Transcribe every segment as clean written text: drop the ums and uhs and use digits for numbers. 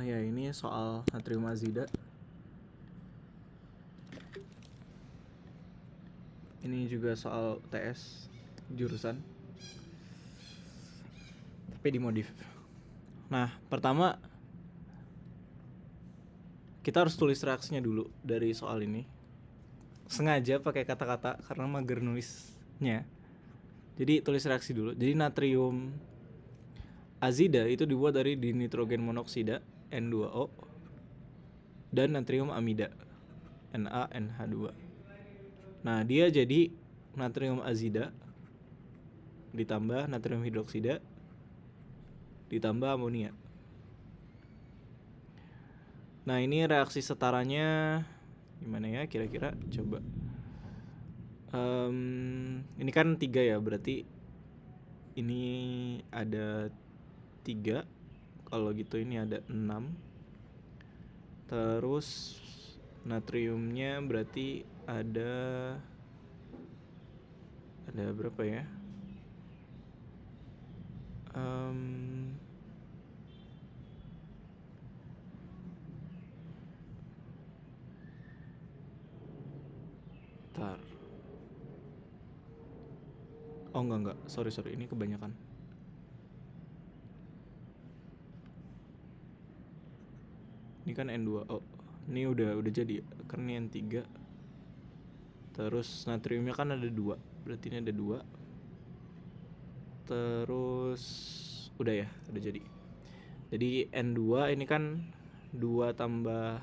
Ya ini soal natrium azida. Ini juga soal TS jurusan, tapi dimodif. Nah, pertama kita harus tulis reaksinya dulu dari soal ini. Sengaja pakai kata-kata karena mager nulisnya. Jadi tulis reaksi dulu. Jadi natrium azida itu dibuat dari dinitrogen monoksida N2O dan natrium amida NaNH2. Nah, dia jadi natrium azida ditambah natrium hidroksida ditambah amonia. Nah, ini reaksi setaranya gimana ya kira-kira? Coba. Ini kan 3 ya, berarti ini ada 3. Kalau gitu ini ada 6. Terus natriumnya berarti ada berapa ya? Bentar. Oh enggak, sorry, ini kebanyakan. Ini kan N2O. Ini udah jadi, karena ini N3. Terus natriumnya kan ada 2, berarti ini ada 2. Terus udah ya, udah jadi. Jadi N2 ini kan 2 tambah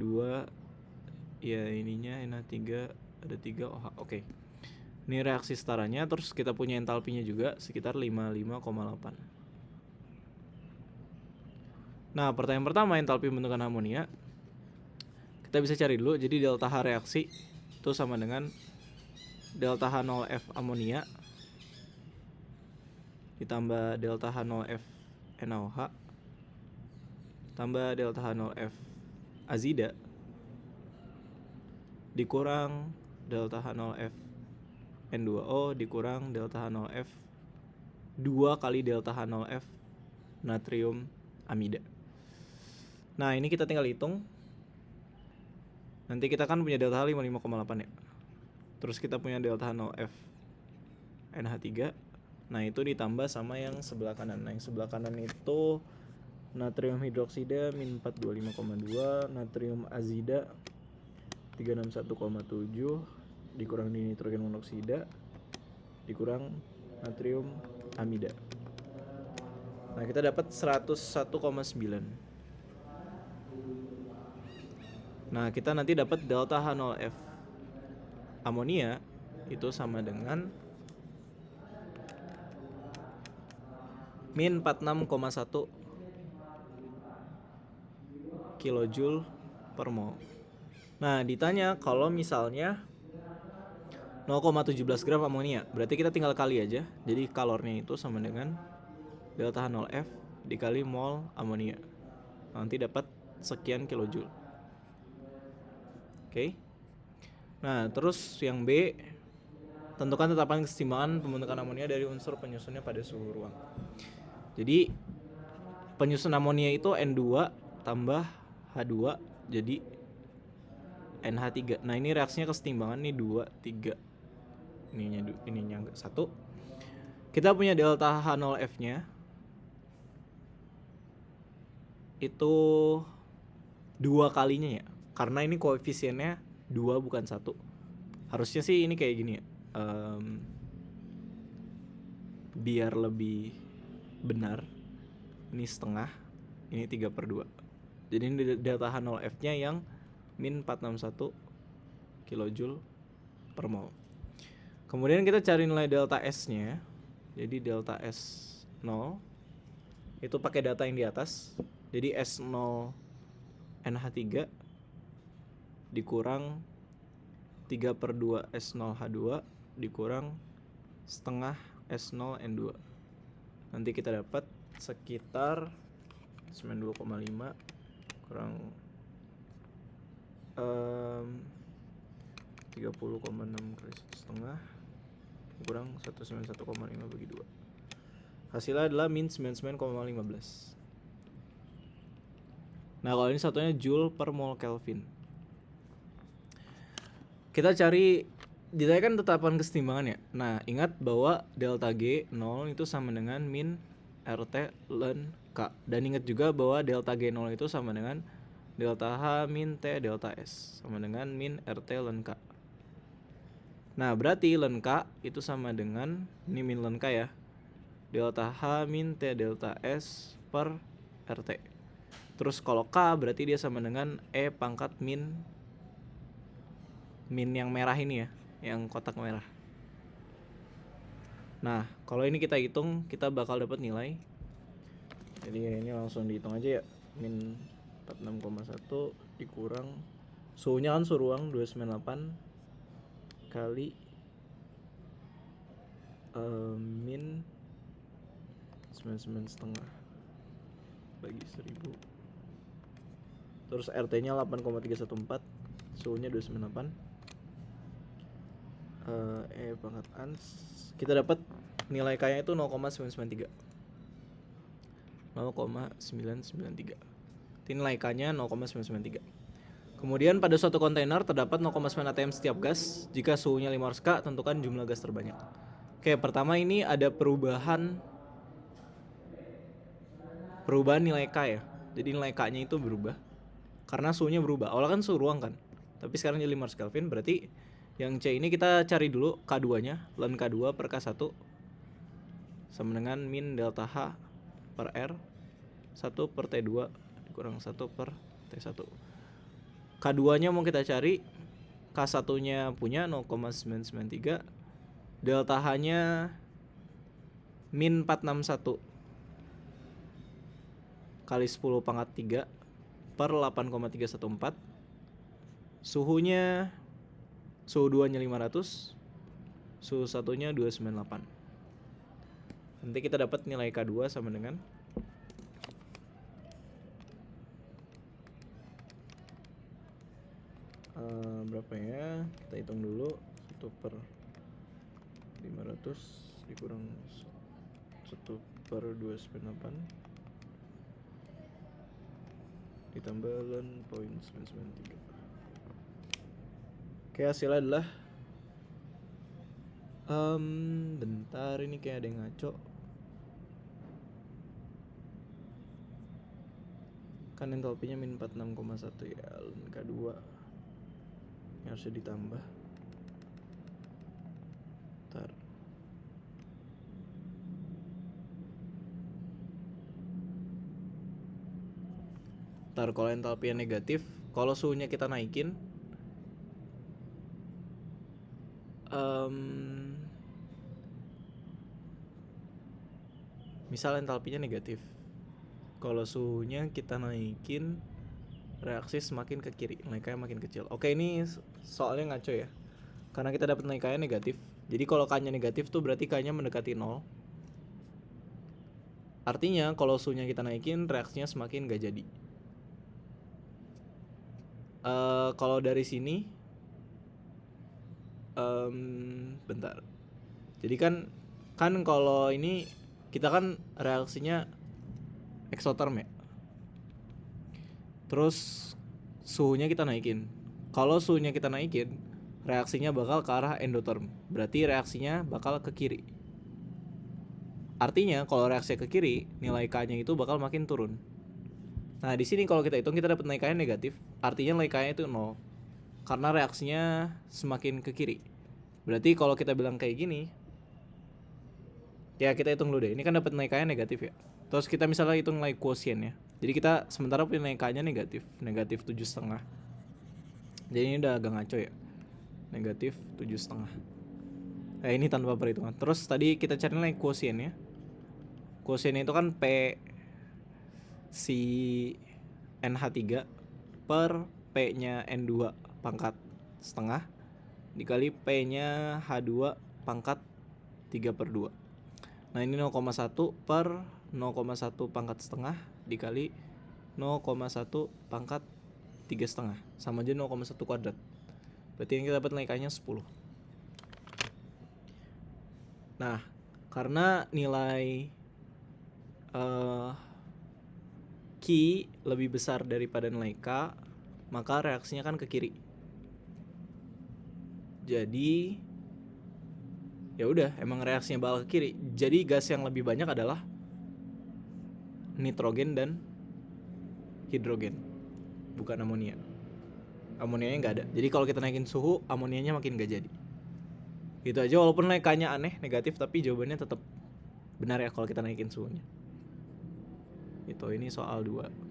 2, ya ininya NH3 ada 3 OH. Oke. Ini reaksi setaranya, terus kita punya entalpinya juga sekitar 55,8. Nah, pertanyaan pertama, entalpi pembentukan amonia. Kita bisa cari dulu. Jadi delta H reaksi itu sama dengan delta H0F amonia ditambah delta H0F NaOH tambah delta H0F azida dikurang delta H0F N2O dikurang delta H0F 2 kali delta H0F natrium amida. Nah, ini kita tinggal hitung. Nanti kita kan punya delta H 55,8 ya. Terus kita punya delta H0F NH3. Nah, itu ditambah sama yang sebelah kanan. Nah, yang sebelah kanan itu natrium hidroksida min 425,2, natrium azida 361,7 dikurang nitrogen monoksida dikurang natrium amida. Nah, kita dapat 101,9. Nah, kita nanti dapat delta H0F amonia itu sama dengan min 46,1 kilojoule per mol. Nah, ditanya kalau misalnya 0,17 gram amonia, berarti kita tinggal kali aja. Jadi kalornya itu sama dengan delta H0F dikali mol amonia. Nanti dapat sekian kilojoule. Oke. Nah, terus yang B, tentukan tetapan kesetimbangan pembentukan amonia dari unsur penyusunnya pada suhu ruang. Jadi penyusun amonia itu N2 tambah H2 jadi NH3. Nah, ini reaksinya kesetimbangan nih 2, 3. Ininya 1. Kita punya delta H0F-nya itu 2 kalinya ya. Karena ini koefisiennya 2 bukan 1. Harusnya sih ini kayak gini ya. Biar lebih benar, ini setengah, ini 3/2. Jadi ini delta H0F-nya yang min 461 kilojoule per mol. Kemudian kita cari nilai delta S-nya. Jadi delta S0 itu pakai data yang di atas. Jadi S0 NH3 dikurang 3/2 S0H2 dikurang setengah S0 N2. Nanti kita dapat sekitar 92,5 kurang 30,6 kali setengah kurang 191,5 bagi 2. Hasilnya adalah min 99,15. Nah kalau ini satunya Joule per mol Kelvin. Kita cari, ditanya kan tetapan kesetimbangan ya. Nah ingat bahwa delta G 0 itu sama dengan min RT ln K. Dan ingat juga bahwa delta G 0 itu sama dengan delta H min T delta S, sama dengan min RT ln K. Nah berarti ln K itu sama dengan, ini min ln K ya, delta H min T delta S per RT. Terus kalau K berarti dia sama dengan E pangkat min yang merah ini ya, yang kotak merah. Nah kalau ini kita hitung, kita bakal dapat nilai. Jadi ini langsung dihitung aja ya, min 46,1 dikurang suhunya kan suhu ruang 298 kali min 99,5 bagi 1000, terus RT nya 8,314, suhunya 298, pangkat ans, kita dapat nilai K nya itu 0,993. Nilai K nya 0,993. Kemudian pada suatu kontainer terdapat 0,9 atm setiap gas. Jika suhunya 500 K, tentukan jumlah gas terbanyak. Oke, pertama ini ada perubahan nilai K ya. Jadi nilai K nya itu berubah karena suhunya berubah. Awalnya kan suhu ruang kan, tapi sekarang jadi 500 Kelvin. Berarti yang C ini kita cari dulu K2 nya, ln K2 per K1 sama dengan min delta H per R 1 per T2 dikurang 1 per T1. K2 nya mau kita cari, K1 nya punya 0,993, delta H nya min 461 kali 10 pangkat 3 per 8,314. Suhunya, suhu 2 nya 500, suhu 1 nya 298. Nanti kita dapat nilai K2 sama dengan berapa ya, kita hitung dulu. 1 per 500 dikurang 1 per 298 ditambah ln 0,993. Oke, hasilnya adalah bentar, ini kayak ada yang ngaco. Kan entalpinya min 46,1 ya, ln K2 yang harusnya ditambah. Bentar. Ntar kalau entalpinya negatif, kalau suhunya kita naikin, misal entalpinya negatif, kalau suhunya kita naikin, reaksi semakin ke kiri, nilai K makin kecil. Oke, ini soalnya ngaco ya, karena kita dapat nilai K negatif. Jadi kalau K nya negatif tuh berarti K nya mendekati 0. Artinya kalau suhunya kita naikin, reaksinya semakin gak jadi. Kalau dari sini, bentar. Jadi kan kalau ini kita kan reaksinya eksoterm ya. Terus suhunya kita naikin. Kalau suhunya kita naikin, reaksinya bakal ke arah endoterm. Berarti reaksinya bakal ke kiri. Artinya kalau reaksi ke kiri, nilai K-nya itu bakal makin turun. Nah, di sini kalau kita hitung, kita dapat nilai K-nya negatif. Artinya nilai K-nya itu 0. Karena reaksinya semakin ke kiri. Berarti kalau kita bilang kayak gini, ya kita hitung dulu deh. Ini kan dapat nilai K-nya negatif ya. Terus kita misalnya hitung nilai quotient ya. Jadi kita sementara punya nilai K-nya negatif 7,5. Jadi ini udah agak ngaco ya. Negatif 7,5. Ini tanpa perhitungan. Terus tadi kita cari nilai quotient ya. Quotient itu kan P si NH3 per P-nya N2 pangkat setengah dikali P-nya H2 pangkat 3/2. Nah ini 0,1 per 0,1 pangkat setengah dikali 0,1 pangkat 3,5 sama aja 0,1 kuadrat. Berarti ini kita dapat nilai K-nya 10. Nah karena nilai Q Q lebih besar daripada nilai K, maka reaksinya kan ke kiri. Jadi ya udah, emang reaksinya bakal ke kiri. Jadi gas yang lebih banyak adalah nitrogen dan hidrogen, bukan amonia. Amonianya nggak ada. Jadi kalau kita naikin suhu, amonianya makin nggak jadi. Gitu aja, walaupun naikannya aneh, negatif, tapi jawabannya tetap benar ya kalau kita naikin suhunya. Itu ini soal 2.